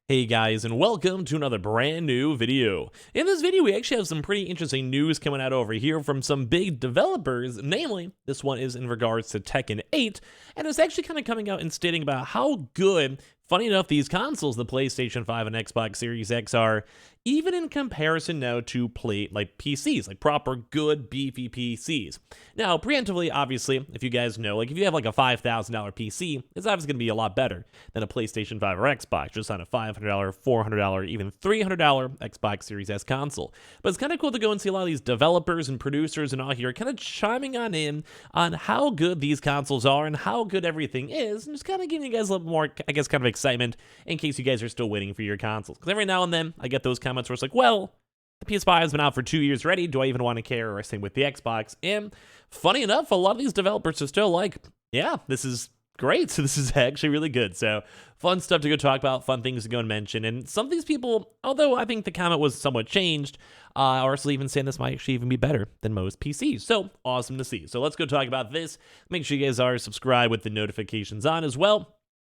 Hey guys, and welcome to another brand new video. In this video, we actually have some pretty interesting news coming out over here from some big developers. Namely, this one is in regards to Tekken 8, and it's actually kind of coming out and stating about how good, funny enough, these consoles, the PlayStation 5 and Xbox Series X, are, even in comparison now to PCs, like proper good beefy PCs. Now, preemptively, obviously, if you guys know, if you have like a $5,000 PC, it's obviously going to be a lot better than a PlayStation 5 or Xbox, just on a $500, $400, even $300 Xbox Series S console. But it's kind of cool to go and see a lot of these developers and producers and all here kind of chiming in on how good these consoles are and how good everything is, and just kind of giving you guys a little more, I guess, kind of excitement in case you guys are still waiting for your consoles. Because every now and then, I get those comments where it's like, well, the PS5 has been out for 2 years already. Do I even want to care? Or same with the Xbox. And funny enough, a lot of these developers are still like, yeah, this is great. So this is actually really good. So fun stuff to go talk about, fun things to go and mention. And some of these people, although I think the comment was somewhat changed, are still even saying this might actually even be better than most PCs. So awesome to see. So let's go talk about this. Make sure you guys are subscribed with the notifications on as well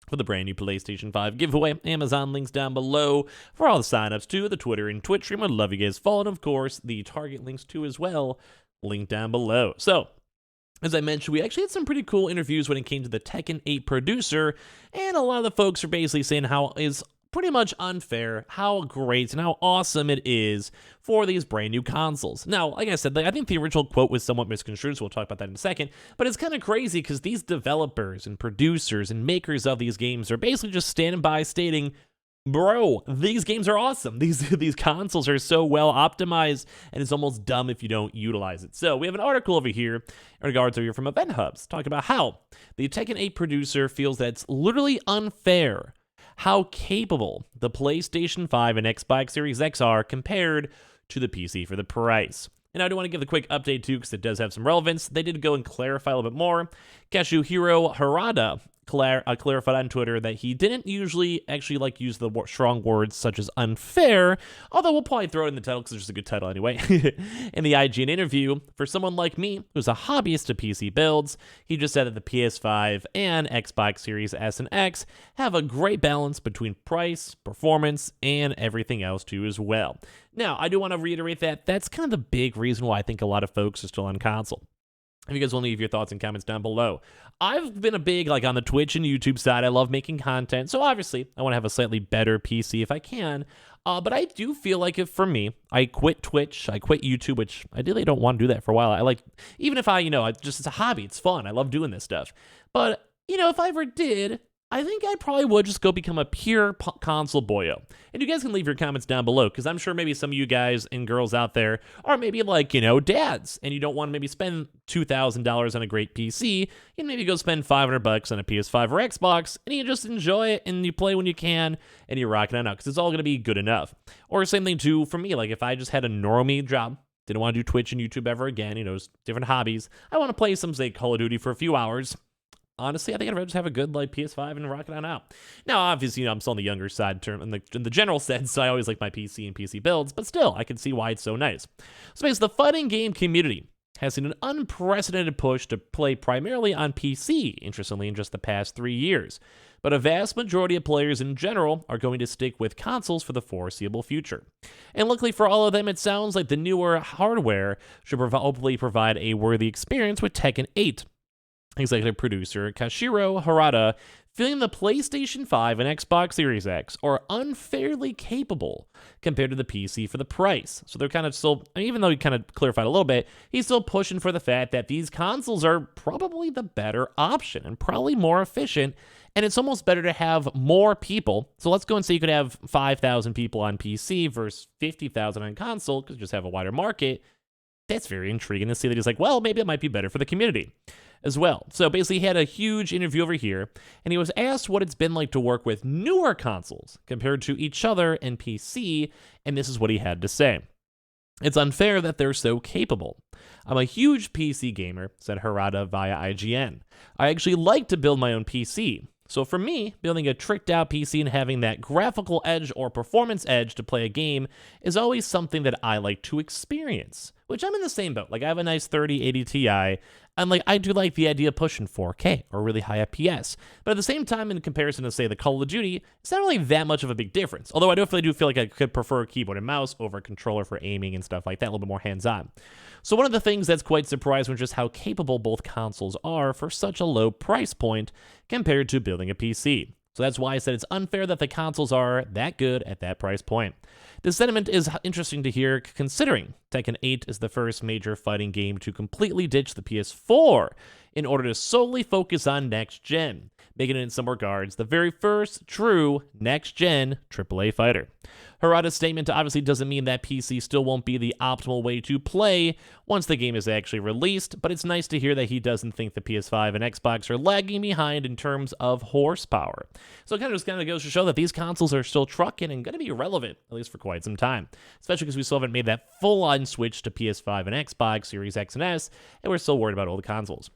for the brand new PlayStation 5 giveaway. Amazon links down below for all the signups to the Twitter and Twitch stream. I'd love you guys following, of course, the Target links too as well, linked down below. So, as I mentioned, we actually had some pretty cool interviews when it came to the Tekken 8 producer, and a lot of the folks are basically saying how it's pretty much unfair how great and how awesome it is for these brand new consoles. Now, like I said, I think the original quote was somewhat misconstrued, so we'll talk about that in a second, but it's kind of crazy because these developers and producers and makers of these games are basically just standing by stating, bro, these games are awesome. These consoles are so well optimized, and it's almost dumb if you don't utilize it. So we have an article over here in regards over here from Event Hubs talking about how the Tekken 8 producer feels that it's literally unfair how capable the PlayStation 5 and Xbox Series X are compared to the PC for the price. And I do want to give a quick update too, because it does have some relevance. They did go and clarify a little bit more. Kazuhiro Harada clarified on Twitter that he didn't usually actually use the strong words such as unfair, although we'll probably throw it in the title because it's just a good title anyway. In the IGN interview, for someone like me who's a hobbyist to PC builds, he just said that the PS5 and Xbox Series S and X have a great balance between price, performance, and everything else too as well. Now, I do want to reiterate that that's kind of the big reason why I think a lot of folks are still on console. If you guys want to leave your thoughts and comments down below. I've been a big, on the Twitch and YouTube side, I love making content, so obviously I want to have a slightly better PC if I can, but I do feel like if for me, I quit Twitch, I quit YouTube, which ideally I don't want to do that for a while. Even if it's a hobby, it's fun, I love doing this stuff, but, if I ever did, I think I probably would just go become a pure console boyo. And you guys can leave your comments down below, because I'm sure maybe some of you guys and girls out there are maybe dads, and you don't want to maybe spend $2,000 on a great PC. You can maybe go spend $500 on a PS5 or Xbox, and you just enjoy it, and you play when you can, and you're rocking it out, because it's all going to be good enough. Or same thing too for me, if I just had a normie job, didn't want to do Twitch and YouTube ever again, different hobbies, I want to play some, say, Call of Duty for a few hours. Honestly, I think I'd rather just have a good PS5 and rock it on out. Now, obviously, I'm still on the younger side in the general sense, so I always like my PC and PC builds, but still, I can see why it's so nice. So basically, the fighting game community has seen an unprecedented push to play primarily on PC, interestingly, in just the past 3 years. But a vast majority of players in general are going to stick with consoles for the foreseeable future. And luckily for all of them, it sounds like the newer hardware should hopefully provide a worthy experience with Tekken 8. Executive producer Kazuhiro Harada feeling the PlayStation 5 and Xbox Series X are unfairly capable compared to the PC for the price. So they're kind of still, even though he kind of clarified a little bit, he's still pushing for the fact that these consoles are probably the better option and probably more efficient, and it's almost better to have more people. So let's go and say you could have 5,000 people on PC versus 50,000 on console, because you just have a wider market. That's very intriguing to see that he's like, well, maybe it might be better for the community as well. So basically, he had a huge interview over here, and he was asked what it's been like to work with newer consoles compared to each other and PC, and this is what he had to say. It's unfair that they're so capable. I'm a huge PC gamer, said Harada via IGN. I actually like to build my own PC. So for me, building a tricked out PC and having that graphical edge or performance edge to play a game is always something that I like to experience. which I'm in the same boat. Like, I have a nice 3080 Ti, and like I do like the idea of pushing 4K or really high FPS. But at the same time, in comparison to, say, the Call of Duty, it's not really that much of a big difference. Although I definitely do feel like I could prefer a keyboard and mouse over a controller for aiming and stuff like that, a little bit more hands-on. So one of the things that's quite surprising is just how capable both consoles are for such a low price point compared to building a PC. So that's why I said it's unfair that the consoles are that good at that price point. This sentiment is interesting to hear, considering Tekken 8 is the first major fighting game to completely ditch the PS4 in order to solely focus on next-gen, making it in some regards the very first true next-gen AAA fighter. Harada's statement obviously doesn't mean that PC still won't be the optimal way to play once the game is actually released, but it's nice to hear that he doesn't think the PS5 and Xbox are lagging behind in terms of horsepower. So it kind of goes to show that these consoles are still trucking and going to be relevant, at least for quite some time, especially because we still haven't made that full-on switch to PS5 and Xbox, Series X and S, and we're still worried about all the consoles.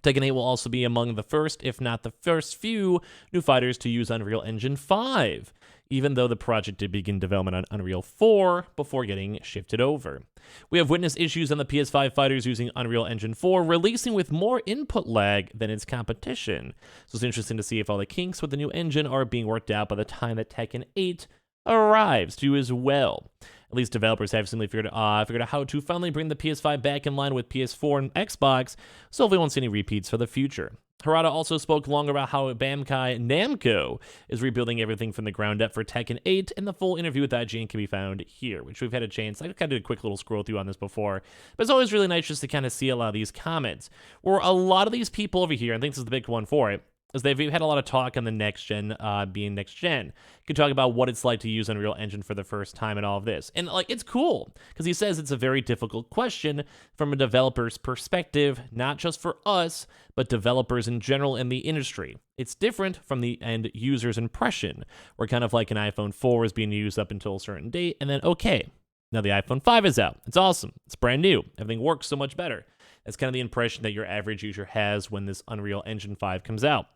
Tekken 8 will also be among the first, if not the first few, new fighters to use Unreal Engine 5, even though the project did begin development on Unreal 4 before getting shifted over. We have witnessed issues on the PS5 fighters using Unreal Engine 4 releasing with more input lag than its competition, so it's interesting to see if all the kinks with the new engine are being worked out by the time that Tekken 8 arrives too as well. At least developers have simply figured out how to finally bring the PS5 back in line with PS4 and Xbox, so hopefully we won't see any repeats for the future. Harada also spoke longer about how Bandai Namco is rebuilding everything from the ground up for Tekken 8, and the full interview with IGN can be found here, which we've had a chance. I kind of did a quick little scroll through on this before, but it's always really nice just to kind of see a lot of these comments, where a lot of these people over here, I think this is the big one for it, is they've had a lot of talk on the next gen being next gen. You can talk about what it's like to use Unreal Engine for the first time and all of this. And like, it's cool, because he says it's a very difficult question from a developer's perspective, not just for us, but developers in general in the industry. It's different from the end user's impression, where kind of like an iPhone 4 is being used up until a certain date, and then okay, now the iPhone 5 is out. It's awesome. It's brand new. Everything works so much better. That's kind of the impression that your average user has when this Unreal Engine 5 comes out.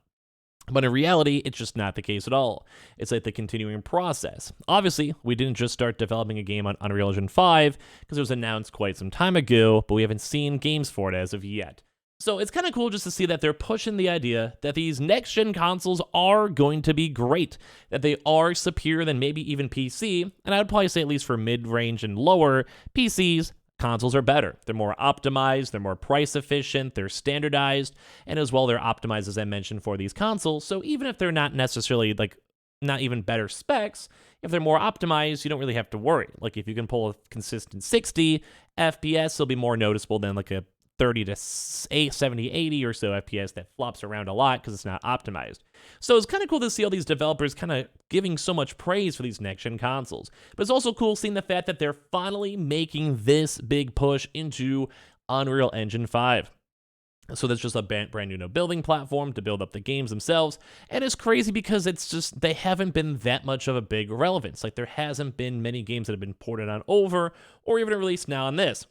But in reality, it's just not the case at all. It's like the continuing process. Obviously, we didn't just start developing a game on Unreal Engine 5 because it was announced quite some time ago, but we haven't seen games for it as of yet. So it's kind of cool just to see that they're pushing the idea that these next-gen consoles are going to be great, that they are superior than maybe even PC, and I would probably say at least for mid-range and lower, PCs, consoles are better. They're more optimized, they're more price efficient, they're standardized, and as well, they're optimized, as I mentioned, for these consoles. So even if they're not necessarily, like, not even better specs, if they're more optimized, you don't really have to worry. Like, if you can pull a consistent 60 FPS, it'll be more noticeable than like a 30 to 70, 80 or so FPS that flops around a lot because it's not optimized. So it's kind of cool to see all these developers kind of giving so much praise for these next-gen consoles. But it's also cool seeing the fact that they're finally making this big push into Unreal Engine 5. So that's just a brand new building platform to build up the games themselves. And it's crazy because it's just, they haven't been that much of a big relevance. Like, there hasn't been many games that have been ported on over or even released now on this.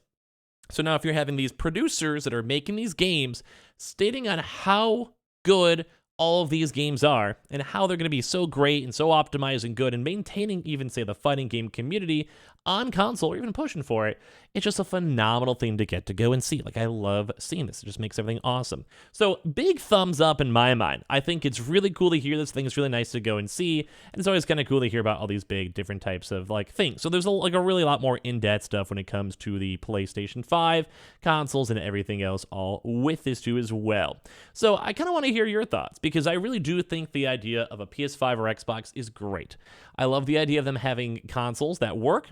So now if you're having these producers that are making these games stating on how good all of these games are and how they're going to be so great and so optimized and good and maintaining even, say, the fighting game community on console or even pushing for it, it's just a phenomenal thing to get to go and see. Like, I love seeing this. It just makes everything awesome. So big thumbs up in my mind. I think it's really cool to hear this thing. It's really nice to go and see. And it's always kind of cool to hear about all these big different types of like things. So there's a really lot more in-depth stuff when it comes to the PlayStation 5 consoles and everything else all with this too as well. So I kind of want to hear your thoughts because I really do think the idea of a PS5 or Xbox is great. I love the idea of them having consoles that work.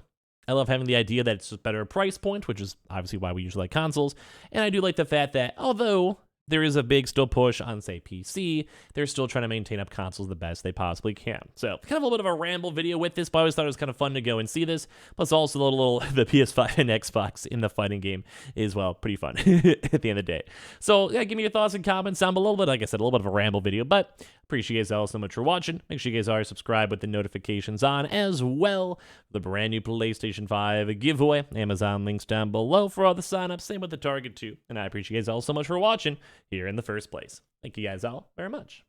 I love having the idea that it's a better price point, which is obviously why we usually like consoles. And I do like the fact that although there is a big still push on, say, PC, they're still trying to maintain up consoles the best they possibly can. So kind of a little bit of a ramble video with this, but I always thought it was kind of fun to go and see this. Plus also the PS5 and Xbox in the fighting game is, well, pretty fun at the end of the day. So yeah, give me your thoughts and comments down below. But like I said, a little bit of a ramble video, but appreciate you guys all so much for watching. Make sure you guys are subscribed with the notifications on as well. The brand new PlayStation 5 giveaway. Amazon links down below for all the signups. Same with the Target too. And I appreciate you guys all so much for watching here in the first place. Thank you guys all very much.